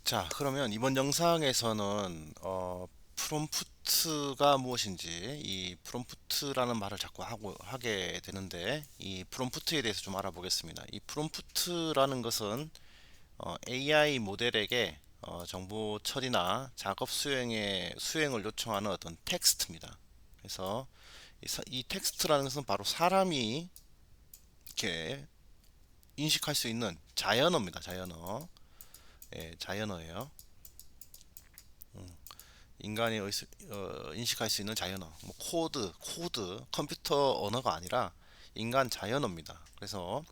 자, 그러면 이번 영상에서는 프롬프트가 무엇인지 이 프롬프트라는 말을 자꾸 하게 되는데 이 프롬프트에 대해서 좀 알아보겠습니다. 이 프롬프트라는 것은 AI 모델에게 정보 처리나 작업 수행을 요청하는 어떤 텍스트입니다. 그래서 이 텍스트라는 것은 바로 사람이 이렇게 인식할 수 있는 자연어입니다. 자연어. 예, 자연어예요. 인간이 인식할 수 있는 자연어, 뭐 코드, 컴퓨터 언어가 아니라 인간 자연어입니다. 그래서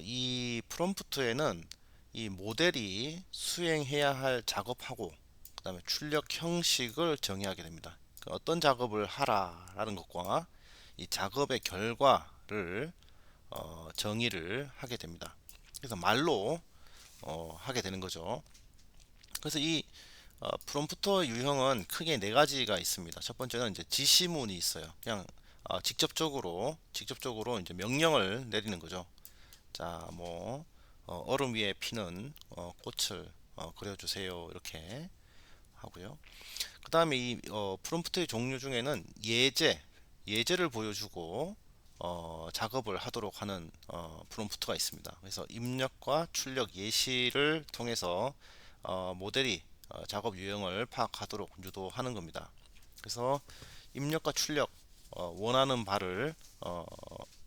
이 프롬프트에는 이 모델이 수행해야 할 작업하고 그다음에 출력 형식을 정의하게 됩니다. 그 어떤 작업을 하라라는 것과 이 작업의 결과를 정의를 하게 됩니다. 그래서 말로 하게 되는 거죠. 그래서 이 프롬프터 유형은 크게 네 가지가 있습니다. 첫 번째는 이제 지시문이 있어요. 그냥 직접적으로 이제 명령을 내리는 거죠. 자, 뭐 얼음 위에 피는 꽃을 그려주세요. 이렇게 하고요. 그 다음에 이 프롬프트의 종류 중에는 예제를 보여주고 작업을 하도록 하는 프롬프트가 있습니다. 그래서 입력과 출력 예시를 통해서 모델이 작업 유형을 파악하도록 유도하는 겁니다. 그래서 입력과 출력 원하는 바를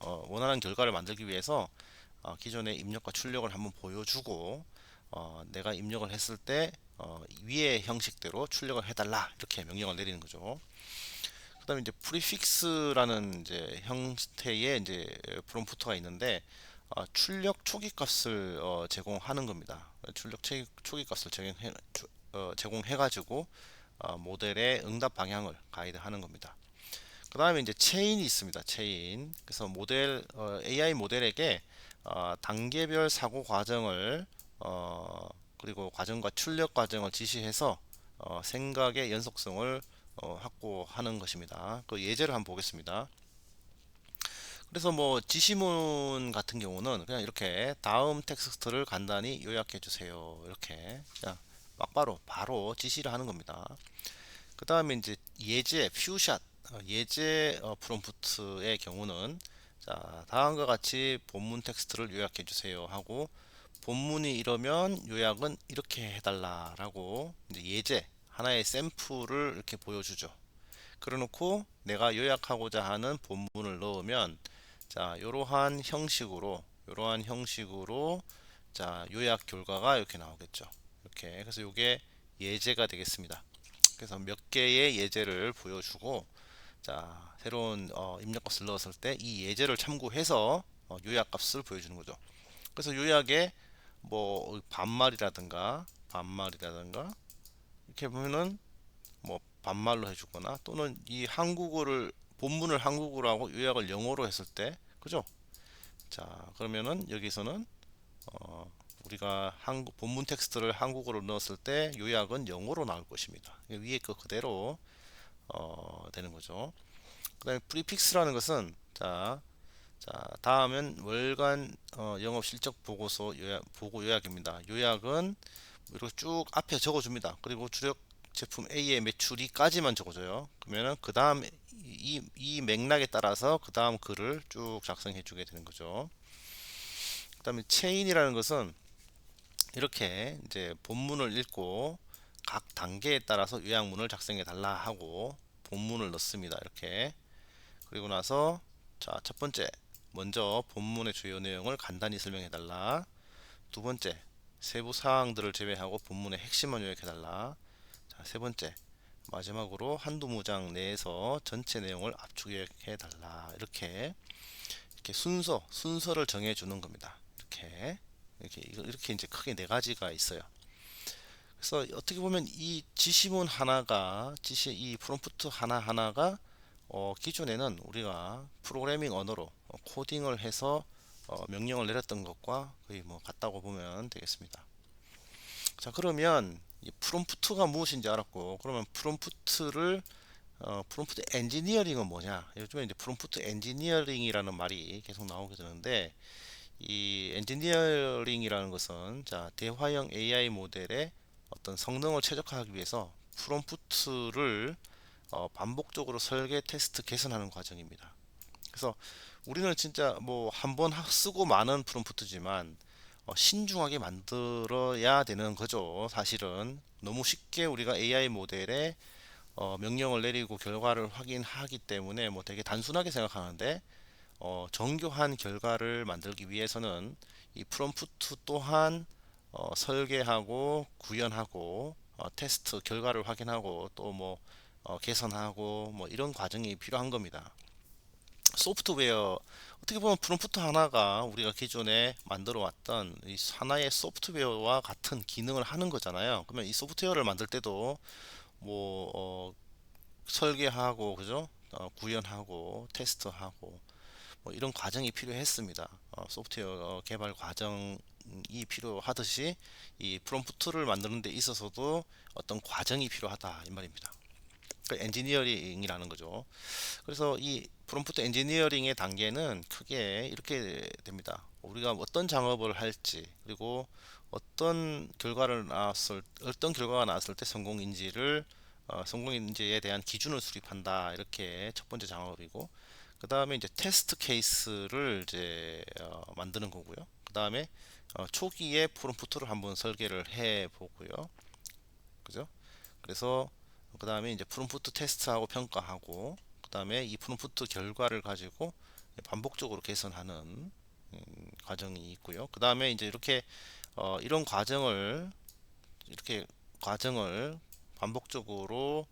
원하는 결과를 만들기 위해서 기존의 입력과 출력을 한번 보여주고 내가 입력을 했을 때 위의 형식대로 출력을 해달라 이렇게 명령을 내리는 거죠. 그다음에 이제 프리픽스라는 이제 형태의 이제 프롬프트가 있는데 출력 초기 값을 제공하는 겁니다. 출력 초기 값을 제공해 가지고 모델의 응답 방향을 가이드하는 겁니다. 그 다음에 이제 체인이 있습니다. 체인. 그래서 AI 모델에게 단계별 사고 과정을 그리고 과정과 출력 과정을 지시해서 생각의 연속성을 확보하는 것입니다. 그 예제를 한번 보겠습니다. 그래서 뭐 지시문 같은 경우는 그냥 이렇게 다음 텍스트를 간단히 요약해 주세요. 이렇게 그냥 막바로 바로 지시를 하는 겁니다. 그 다음에 이제 퓨샷, 예제 프롬프트의 경우는 자, 다음과 같이 본문 텍스트를 요약해 주세요 하고 본문이 이러면 요약은 이렇게 해달라라고 이제 하나의 샘플을 이렇게 보여주죠. 그래놓고 내가 요약하고자 하는 본문을 넣으면 자, 이러한 형식으로 자, 요약 결과가 이렇게 나오겠죠. 이렇게 그래서 이게 예제가 되겠습니다. 그래서 몇 개의 예제를 보여주고 자, 새로운 입력값을 넣었을 때 이 예제를 참고해서 요약값을 보여주는 거죠. 그래서 요약에 뭐 반말이라든가 이렇게 보면은 뭐 반말로 해주거나 또는 이 한국어를 본문을 한국어로 하고 요약을 영어로 했을 때 그죠? 자, 그러면은 여기서는 우리가 본문 텍스트를 한국어로 넣었을 때 요약은 영어로 나올 것입니다. 위에 거 그대로 되는 거죠. 그다음에 프리픽스라는 것은 다음은 월간 영업 실적 보고서 보고 요약입니다. 요약은 이렇게 쭉 앞에 적어줍니다. 그리고 주력 제품 A의 매출이까지만 적어줘요. 그러면은 그 다음 이 맥락에 따라서 그 다음 글을 쭉 작성해 주게 되는 거죠. 그 다음에 체인이라는 것은 이렇게 이제 본문을 읽고 각 단계에 따라서 요약문을 작성해 달라 하고 본문을 넣습니다. 이렇게 그리고 나서 자, 첫 번째 먼저 본문의 주요 내용을 간단히 설명해 달라. 두 번째 세부 사항들을 제외하고 본문의 핵심만 요약해 달라. 자, 세 번째 마지막으로 한두 문장 내에서 전체 내용을 압축해 달라. 이렇게 순서를 정해 주는 겁니다. 이렇게 이제 크게 네 가지가 있어요. 그래서 어떻게 보면 이 이 프롬프트 하나하나가 기존에는 우리가 프로그래밍 언어로 코딩을 해서 명령을 내렸던 것과 거의 뭐 같다고 보면 되겠습니다. 자, 그러면 이 프롬프트가 무엇인지 알았고, 그러면 프롬프트 엔지니어링은 뭐냐? 요즘에 이제 프롬프트 엔지니어링이라는 말이 계속 나오게 되는데, 이 엔지니어링이라는 것은 자, 대화형 AI 모델의 어떤 성능을 최적화하기 위해서 프롬프트를 반복적으로 설계, 테스트, 개선하는 과정입니다. 그래서 우리는 진짜 뭐 한 번 쓰고 많은 프롬프트지만 신중하게 만들어야 되는 거죠. 사실은 너무 쉽게 우리가 AI 모델에 명령을 내리고 결과를 확인하기 때문에 뭐 되게 단순하게 생각하는데 정교한 결과를 만들기 위해서는 이 프롬프트 또한 설계하고 구현하고 테스트 결과를 확인하고 또 뭐 개선하고 뭐 이런 과정이 필요한 겁니다. 소프트웨어 어떻게 보면 프롬프트 하나가 우리가 기존에 만들어 왔던 이 하나의 소프트웨어와 같은 기능을 하는 거잖아요. 그러면 이 소프트웨어를 만들 때도 뭐 설계하고 그죠? 구현하고 테스트하고 뭐 이런 과정이 필요했습니다. 소프트웨어 개발 과정이 필요하듯이 이 프롬프트를 만드는 데 있어서도 어떤 과정이 필요하다 이 말입니다. 그 엔지니어링이라는 거죠. 그래서 이 프롬프트 엔지니어링의 단계는 크게 이렇게 됩니다. 우리가 어떤 작업을 할지 그리고 어떤 결과가 나왔을 때 성공인지에 대한 기준을 수립한다. 이렇게 첫 번째 작업이고 그 다음에 이제 테스트 케이스를 이제 만드는 거고요. 그 다음에 초기에 프롬프트를 한번 설계를 해 보고요. 그죠? 그래서 그 다음에 이제 프롬프트 테스트하고 평가하고 그 다음에 이 프롬프트 결과를 가지고 반복적으로 개선하는 과정이 있고요. 그 다음에 이제 이렇게 이런 과정을 반복적으로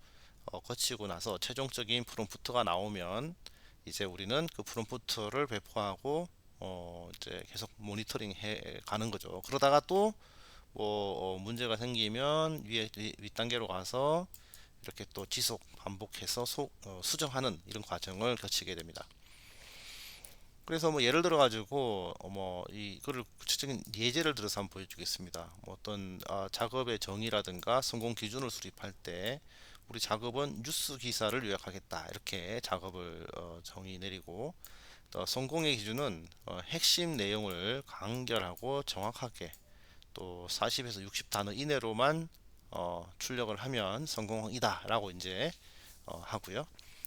거치고 나서 최종적인 프롬프트가 나오면 이제 우리는 그 프롬프트를 배포하고 이제 계속 모니터링 해 가는 거죠. 그러다가 또 뭐 문제가 생기면 윗단계로 가서 이렇게 또 지속 반복해서 수정하는 이런 과정을 거치게 됩니다. 그래서 뭐 예를 들어 가지고 뭐 이거를 구체적인 예제를 들어서 한번 보여주겠습니다. 뭐 어떤 작업의 정의라든가 성공 기준을 수립할 때 우리 작업은 뉴스 기사를 요약하겠다 이렇게 작업을 정의 내리고 또 성공의 기준은 핵심 내용을 간결하고 정확하게 또 40에서 60단어 이내로만 출력을 하면 성공이다 라고 이제 하고요.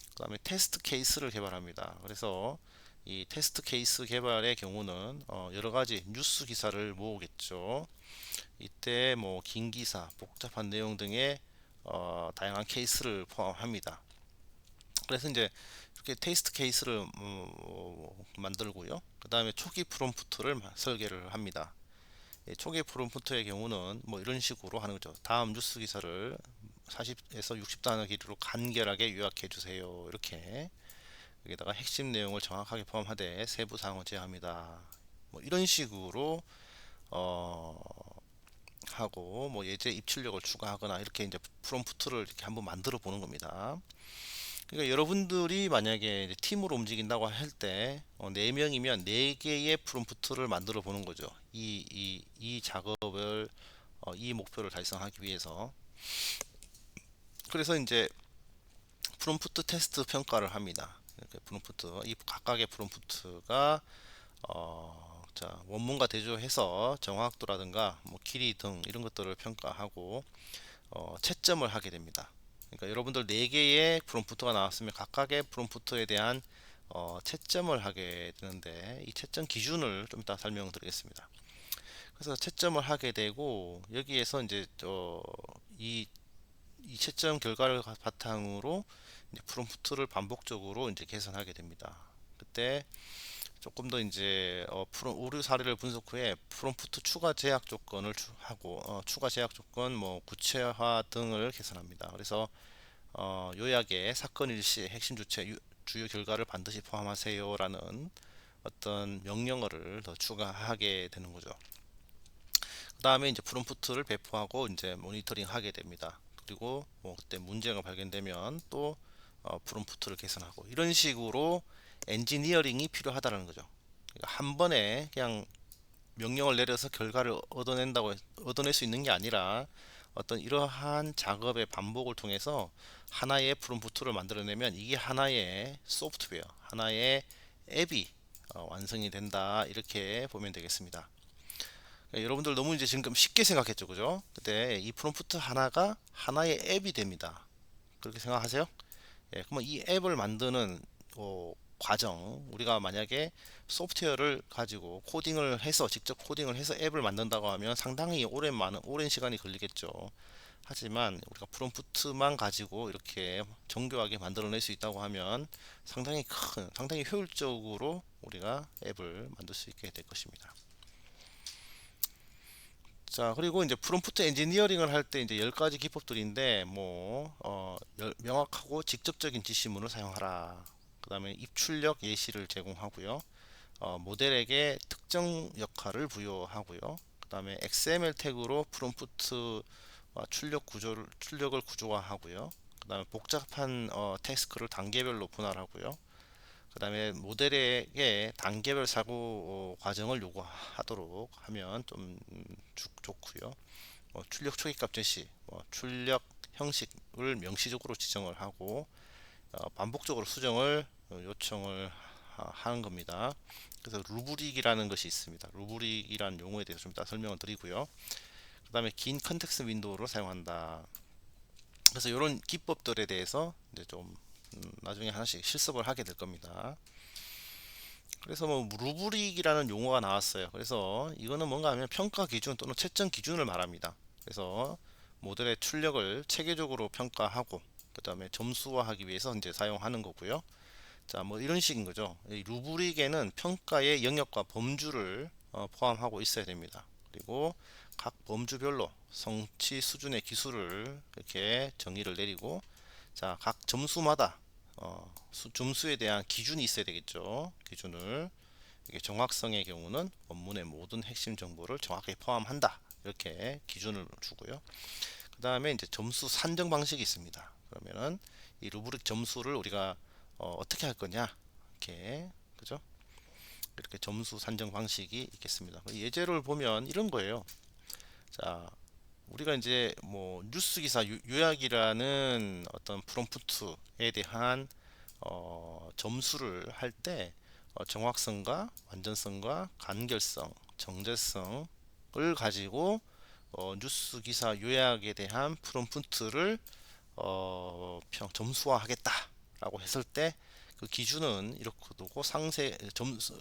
그 다음에 테스트 케이스를 개발합니다. 그래서 이 테스트 케이스 개발의 경우는 여러 가지 뉴스 기사를 모으겠죠. 이때 뭐 긴 기사, 복잡한 내용 등의 다양한 케이스를 포함합니다. 그래서 이제 이렇게 테스트 케이스를 만들고요. 그 다음에 초기 프롬프트를 설계를 합니다. 초기 프롬프트의 경우는 뭐 이런 식으로 하는 거죠. 다음 뉴스 기사를 40에서 60단어 길이로 간결하게 요약해 주세요. 이렇게 여기다가 핵심 내용을 정확하게 포함하되 세부 사항을 제외합니다. 뭐 이런 식으로 어 하고 뭐 예제 입출력을 추가하거나 이렇게 이제 프롬프트를 이렇게 한번 만들어 보는 겁니다. 그러니까 여러분들이 만약에 이제 팀으로 움직인다고 할 때 4명이면 4개의 프롬프트를 만들어 보는 거죠. 이 작업을 이 목표를 달성하기 위해서. 그래서 이제 프롬프트 테스트 평가를 합니다. 이렇게 프롬프트 이 각각의 프롬프트가 자, 원문과 대조해서 정확도라든가 뭐 길이 등 이런 것들을 평가하고 채점을 하게 됩니다. 그러니까 여러분들 4개의 프롬프트가 나왔으면 각각의 프롬프트에 대한 채점을 하게 되는데 이 채점 기준을 좀 이따 설명드리겠습니다. 그래서 채점을 하게 되고 여기에서 이제 이 채점 결과를 바탕으로 이제 프롬프트를 반복적으로 이제 개선하게 됩니다. 그때 조금 더 이제 오류 사례를 분석 후에 프롬프트 추가 제약 조건을 하고 추가 제약 조건 뭐 구체화 등을 개선합니다. 그래서 요약에 사건 일시 핵심 주요 결과를 반드시 포함하세요라는 어떤 명령어를 더 추가하게 되는 거죠. 그 다음에 이제 프롬프트를 배포하고 이제 모니터링 하게 됩니다. 그리고 뭐 그때 문제가 발견되면 또 프롬프트를 개선하고 이런 식으로 엔지니어링이 필요하다는 거죠. 그러니까 한 번에 그냥 명령을 내려서 결과를 얻어낼 수 있는 게 아니라 어떤 이러한 작업의 반복을 통해서 하나의 프롬프트를 만들어내면 이게 하나의 소프트웨어, 하나의 앱이 완성이 된다 이렇게 보면 되겠습니다. 여러분들 너무 이제 지금 쉽게 생각했죠, 그죠? 근데 이 프롬프트 하나가 하나의 앱이 됩니다. 그렇게 생각하세요? 예, 그러면 이 앱을 만드는 과정, 우리가 만약에 소프트웨어를 가지고 코딩을 해서 직접 코딩을 해서 앱을 만든다고 하면 상당히 오랜 시간이 걸리겠죠. 하지만 우리가 프롬프트만 가지고 이렇게 정교하게 만들어낼 수 있다고 하면 상당히 효율적으로 우리가 앱을 만들 수 있게 될 것입니다. 자, 그리고 이제 프롬프트 엔지니어링을 할 때 이제 10가지 기법들인데 명확하고 직접적인 지시문을 사용하라. 그다음에 입출력 예시를 제공하고요. 모델에게 특정 역할을 부여하고요. 그다음에 XML 태그로 프롬프트와 출력을 구조화하고요. 그다음에 복잡한 태스크를 단계별로 분할하고요. 그 다음에 모델에게 단계별 사고 과정을 요구하도록 하면 좀 좋고요. 출력 초기값 제시, 출력 형식을 명시적으로 지정을 하고 반복적으로 수정을 요청을 하는 겁니다. 그래서 루브릭이라는 것이 있습니다. 루브릭이라는 용어에 대해서 좀 이따 설명을 드리고요. 그 다음에 긴 컨텍스트 윈도우를 사용한다. 그래서 이런 기법들에 대해서 이제 좀 나중에 하나씩 실습을 하게 될 겁니다. 그래서 뭐 루브릭이라는 용어가 나왔어요. 그래서 이거는 뭔가 하면 평가 기준 또는 채점 기준을 말합니다. 그래서 모델의 출력을 체계적으로 평가하고 그 다음에 점수화하기 위해서 이제 사용하는 거고요. 자, 뭐 이런 식인 거죠. 이 루브릭에는 평가의 영역과 범주를 포함하고 있어야 됩니다. 그리고 각 범주별로 성취 수준의 기술을 이렇게 정의를 내리고, 자, 각 점수마다 점수에 대한 기준이 있어야 되겠죠. 기준을 이게 정확성의 경우는 원문의 모든 핵심 정보를 정확하게 포함한다. 이렇게 기준을 주고요. 그 다음에 이제 점수 산정 방식이 있습니다. 그러면은 이 루브릭 점수를 우리가 떻게 할 거냐, 이렇게, 그죠? 이렇게 점수 산정 방식이 있겠습니다. 예제를 보면 이런 거예요. 자, 우리가 이제 뭐 뉴스 기사 요약이라는 어떤 프롬프트에 대한 점수를 할 때 정확성과 완전성과 간결성, 정제성을 가지고 뉴스 기사 요약에 대한 프롬프트를 점수화하겠다라고 했을 때 그 기준은 이렇게 되고 상세 점수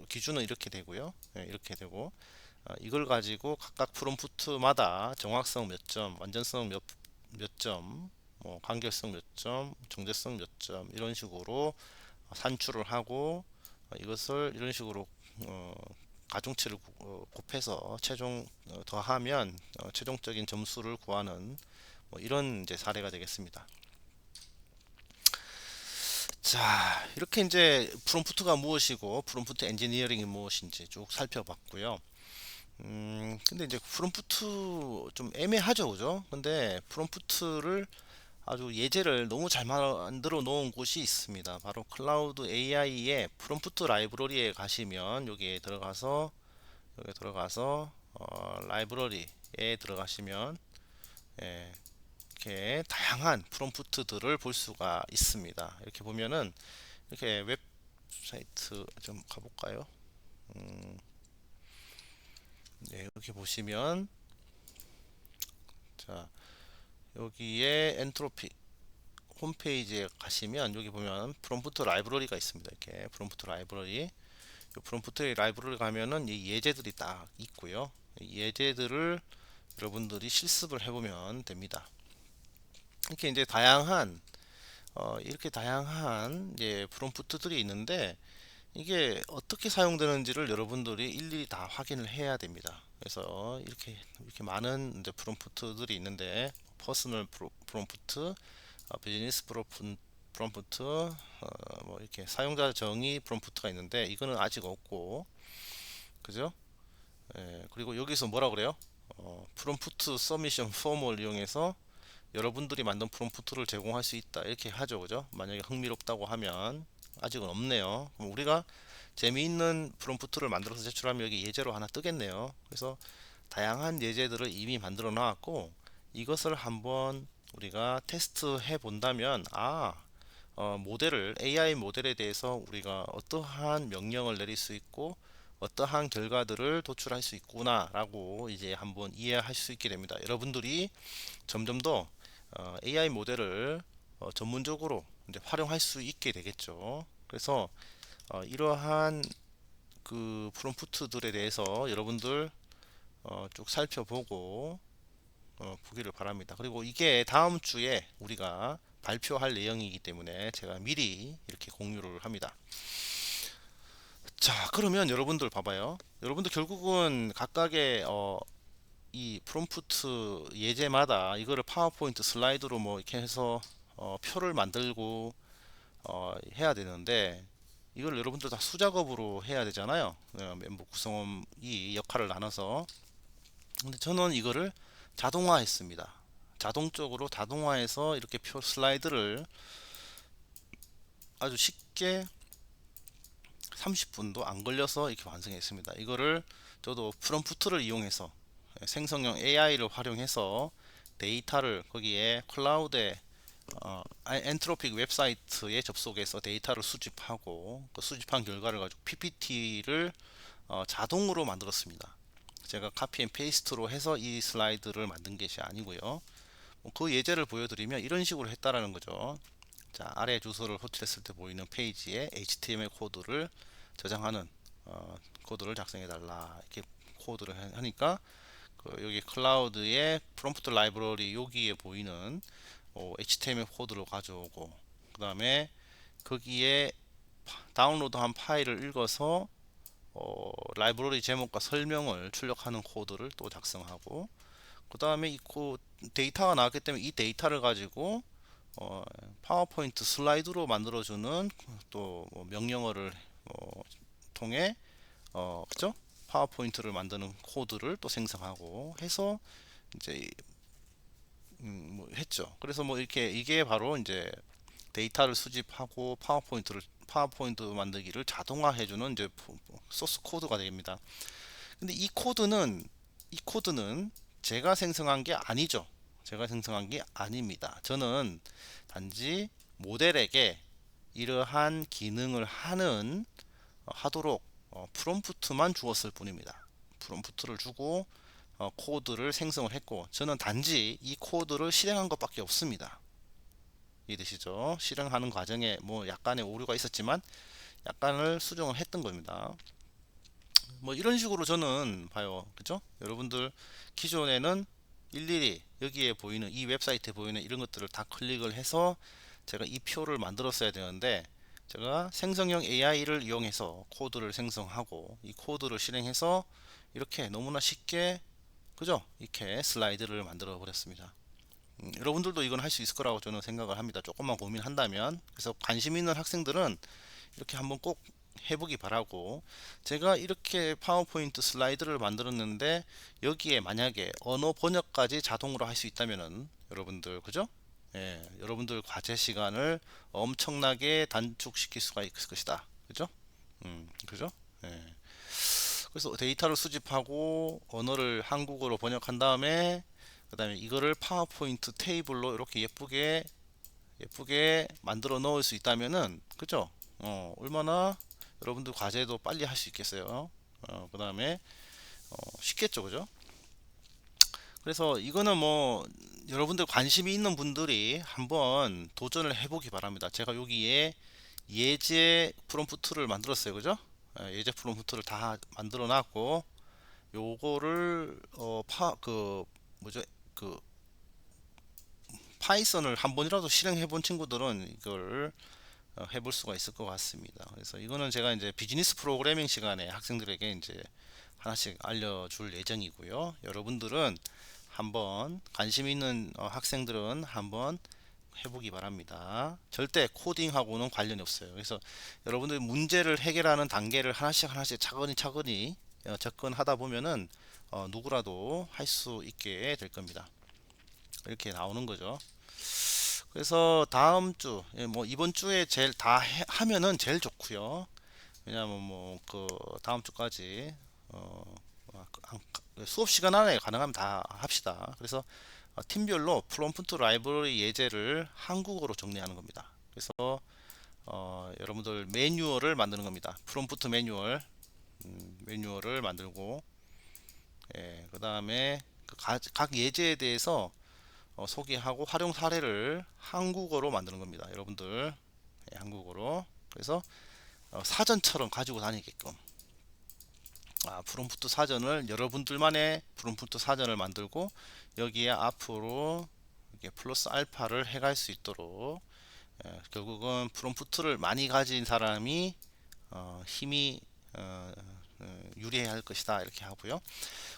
기준은 이렇게 되고요. 네, 이렇게 되고 이걸 가지고 각각 프롬프트마다 정확성 몇 점, 완전성 몇 점, 뭐 간결성 몇 점, 정제성 몇 점 이런 식으로 산출을 하고 이것을 이런 식으로 가중치를 곱해서 최종 더하면 최종적인 점수를 구하는 뭐 이런 이제 사례가 되겠습니다. 자, 이렇게 이제 프롬프트가 무엇이고 프롬프트 엔지니어링이 무엇인지 쭉 살펴봤고요. 근데 이제 프롬프트 좀 애매하죠, 그죠? 근데 프롬프트를 아주 예제를 너무 잘 만들어 놓은 곳이 있습니다. 바로 클라우드 AI의 프롬프트 라이브러리에 가시면 여기 들어가서 라이브러리에 들어가시면 예, 이렇게 다양한 프롬프트들을 볼 수가 있습니다. 이렇게 보면은 이렇게 웹사이트 좀 가볼까요? 네, 이렇게 보시면 자, 여기에 엔트로피 홈페이지에 가시면 여기 보면 프롬프트 라이브러리가 있습니다. 이렇게 프롬프트 라이브러리, 이 프롬프트 라이브러리 가면은 이 예제들이 딱 있고요. 이 예제들을 여러분들이 실습을 해보면 됩니다. 이렇게 이제 다양한 이제 프롬프트들이 있는데 이게 어떻게 사용되는지를 여러분들이 일일이 다 확인을 해야 됩니다. 그래서 이렇게 많은 이제 프롬프트들이 있는데 퍼스널 프롬프트, 비즈니스 프롬프트, 뭐 이렇게 사용자 정의 프롬프트가 있는데 이거는 아직 없고, 그죠? 예, 그리고 여기서 뭐라 그래요? 프롬프트 서미션 폼을 이용해서 여러분들이 만든 프롬프트를 제공할 수 있다 이렇게 하죠, 그죠? 만약에 흥미롭다고 하면 아직은 없네요. 그럼 우리가 재미있는 프롬프트를 만들어서 제출하면 여기 예제로 하나 뜨겠네요. 그래서 다양한 예제들을 이미 만들어 놨고 이것을 한번 우리가 테스트 해 본다면 AI 모델에 대해서 우리가 어떠한 명령을 내릴 수 있고 어떠한 결과들을 도출할 수 있구나 라고 이제 한번 이해할 수 있게 됩니다. 여러분들이 점점 더 AI 모델을 전문적으로 이제 활용할 수 있게 되겠죠. 그래서 이러한 그 프롬프트들에 대해서 여러분들 쭉 살펴보고 보기를 바랍니다. 그리고 이게 다음 주에 우리가 발표할 내용이기 때문에 제가 미리 이렇게 공유를 합니다. 자, 그러면 여러분들 봐봐요. 여러분들 결국은 각각의 이 프롬프트 예제마다 이거를 파워포인트 슬라이드로 뭐 이렇게 해서 표를 만들고 해야 되는데 이걸 여러분들 다 수작업으로 해야 되잖아요. 멤버 구성원이 역할을 나눠서. 근데 저는 이거를 자동화했습니다. 자동적으로 자동화해서 이렇게 표 슬라이드를 아주 쉽게 30분도 안 걸려서 이렇게 완성했습니다. 이거를 저도 프롬프트를 이용해서 생성형 AI를 활용해서 데이터를 거기에 클라우드에 엔트로픽 웹사이트에 접속해서 데이터를 수집하고 그 수집한 결과를 가지고 PPT를 자동으로 만들었습니다. 제가 카피 앤 페이스트로 해서 이 슬라이드를 만든 것이 아니고요. 그 예제를 보여드리면 이런 식으로 했다라는 거죠. 자, 아래 주소를 호출했을 때 보이는 페이지에 HTML 코드를 저장하는 코드를 작성해 달라 이렇게 코드를 하니까 여기 클라우드의 프롬프트 라이브러리 여기에 보이는 HTML 코드를 가져오고 그 다음에 거기에 다운로드한 파일을 읽어서 라이브러리 제목과 설명을 출력하는 코드를 또 작성하고 그 다음에 이 데이터가 나왔기 때문에 이 데이터를 가지고 파워포인트 슬라이드로 만들어주는 또뭐 명령어를 통해 그죠? 파워포인트를 만드는 코드를 또 생성하고 해서 이제 뭐 했죠. 그래서 뭐 이렇게 이게 바로 이제 데이터를 수집하고 파워포인트 만들기를 자동화해주는 이제 소스 코드가 됩니다. 근데 이 코드는 제가 생성한 게 아니죠. 제가 생성한 게 아닙니다. 저는 단지 모델에게 이러한 기능을 하도록 프롬프트만 주었을 뿐입니다. 프롬프트를 주고 코드를 생성을 했고 저는 단지 이 코드를 실행한 것밖에 없습니다. 이해되시죠? 실행하는 과정에 뭐 약간의 오류가 있었지만 약간을 수정을 했던 겁니다. 뭐 이런 식으로 저는 봐요. 그죠? 여러분들 기존에는 일일이 여기에 보이는 이 웹사이트에 보이는 이런 것들을 다 클릭을 해서 제가 이 표를 만들었어야 되는데 제가 생성형 AI를 이용해서 코드를 생성하고 이 코드를 실행해서 이렇게 너무나 쉽게 그죠? 이렇게 슬라이드를 만들어 버렸습니다. 여러분들도 이건 할 수 있을 거라고 저는 생각을 합니다. 조금만 고민한다면. 그래서 관심 있는 학생들은 이렇게 한번 꼭 해보기 바라고 제가 이렇게 파워포인트 슬라이드를 만들었는데 여기에 만약에 언어 번역까지 자동으로 할 수 있다면은 여러분들 그죠? 예, 여러분들 과제 시간을 엄청나게 단축시킬 수가 있을 것이다. 그죠? 그죠? 예. 그래서 데이터를 수집하고 언어를 한국어로 번역한 다음에 그 다음에 이거를 파워포인트 테이블로 이렇게 예쁘게 만들어 넣을 수 있다면은 그죠? 얼마나 여러분들 과제도 빨리 할 수 있겠어요. 그 다음에 쉽겠죠, 그죠? 그래서 이거는 뭐 여러분들 관심이 있는 분들이 한번 도전을 해보기 바랍니다. 제가 여기에 예제 프롬프트를 만들었어요, 그죠? 예제 프롬프트를 다 만들어 놨고 요거를 뭐죠? 그 파이썬을 한 번이라도 실행해 본 친구들은 이걸 해볼 수가 있을 것 같습니다. 그래서 이거는 제가 이제 비즈니스 프로그래밍 시간에 학생들에게 이제 하나씩 알려줄 예정이고요. 여러분들은 한번 관심 있는 학생들은 한번 해보기 바랍니다. 절대 코딩하고는 관련이 없어요. 그래서 여러분들 문제를 해결하는 단계를 하나씩 차근히 접근하다 보면은 누구라도 할 수 있게 될 겁니다. 이렇게 나오는 거죠. 그래서 다음 주, 뭐 이번 주에 제일 다 하면은 제일 좋고요. 왜냐하면 뭐 그 다음 주까지 수업 시간 안에 가능하면 다 합시다. 그래서 팀별로 프롬프트 라이브러리 예제를 한국어로 정리하는 겁니다. 그래서 여러분들 매뉴얼을 만드는 겁니다. 프롬프트 매뉴얼. 매뉴얼을 만들고, 예, 그 다음에 각 예제에 대해서 소개하고 활용 사례를 한국어로 만드는 겁니다. 여러분들, 예, 한국어로. 그래서 사전처럼 가지고 다니게끔, 프롬프트 사전을, 여러분들만의 프롬프트 사전을 만들고 여기에 앞으로 이렇게 플러스 알파를 해갈 수 있도록, 결국은 프롬프트를 많이 가진 사람이 힘이 유리해야 할 것이다, 이렇게 하고요.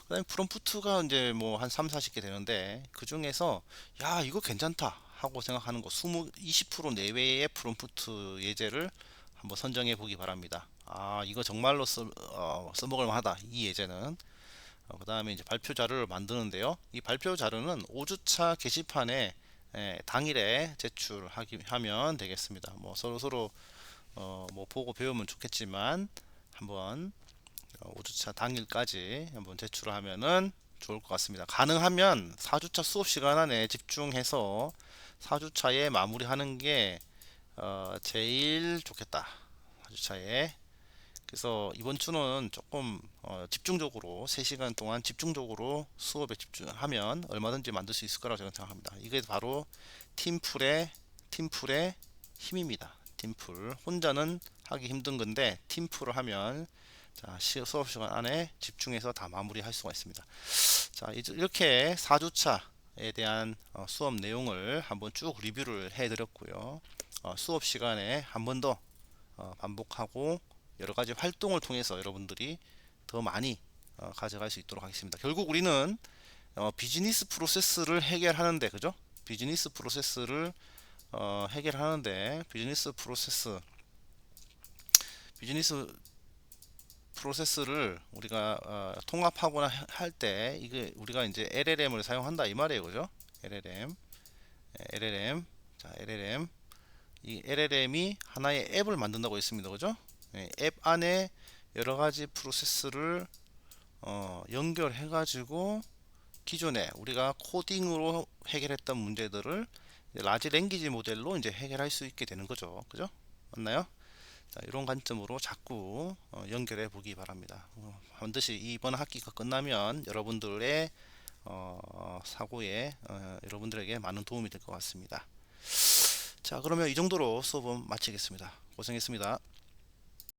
그 다음에 프롬프트가 이제 뭐 한 3, 40개 되는데, 그 중에서 야 이거 괜찮다 하고 생각하는 거 20% 내외의 프롬프트 예제를 한번 선정해 보기 바랍니다. 이거 정말로 써먹을 만하다, 이 예제는. 그 다음에 이제 발표 자료를 만드는데요. 이 발표 자료는 5주차 게시판에 당일에 제출하면 되겠습니다. 뭐 서로 뭐 보고 배우면 좋겠지만, 한번 5주차 당일까지 한번 제출을 하면은 좋을 것 같습니다. 가능하면 4주차 수업 시간 안에 집중해서 4주차에 마무리하는 게 제일 좋겠다, 4주차에. 그래서 이번 주는 조금 집중적으로 3시간 동안 집중적으로 수업에 집중하면 얼마든지 만들 수 있을 거라고 저는 생각합니다. 이게 바로 팀풀의 힘입니다. 팀풀 혼자는 하기 힘든 건데, 팀풀을 하면 수업 시간 안에 집중해서 다 마무리할 수가 있습니다. 자, 이렇게 4주차에 대한 수업 내용을 한번 쭉 리뷰를 해 드렸고요. 수업 시간에 한 번 더 반복하고 여러 가지 활동을 통해서 여러분들이 더 많이 가져갈 수 있도록 하겠습니다. 결국 우리는 비즈니스 프로세스를 해결하는데, 그죠? 비즈니스 프로세스를 해결하는데, 비즈니스 프로세스를 우리가 통합하거나 할 때, 이게 우리가 이제 LLM을 사용한다, 이 말이에요, 그죠? LLM, 자, LLM, 이 LLM이 하나의 앱을 만든다고 했습니다, 그죠? 앱 안에 여러 가지 프로세스를 연결해 가지고 기존에 우리가 코딩으로 해결했던 문제들을 라지 랭귀지 모델로 이제 해결할 수 있게 되는 거죠, 그죠? 맞나요? 자, 이런 관점으로 자꾸 연결해 보기 바랍니다. 반드시 이번 학기가 끝나면 여러분들의 사고에 여러분들에게 많은 도움이 될 것 같습니다. 자, 그러면 이 정도로 수업은 마치겠습니다. 고생했습니다.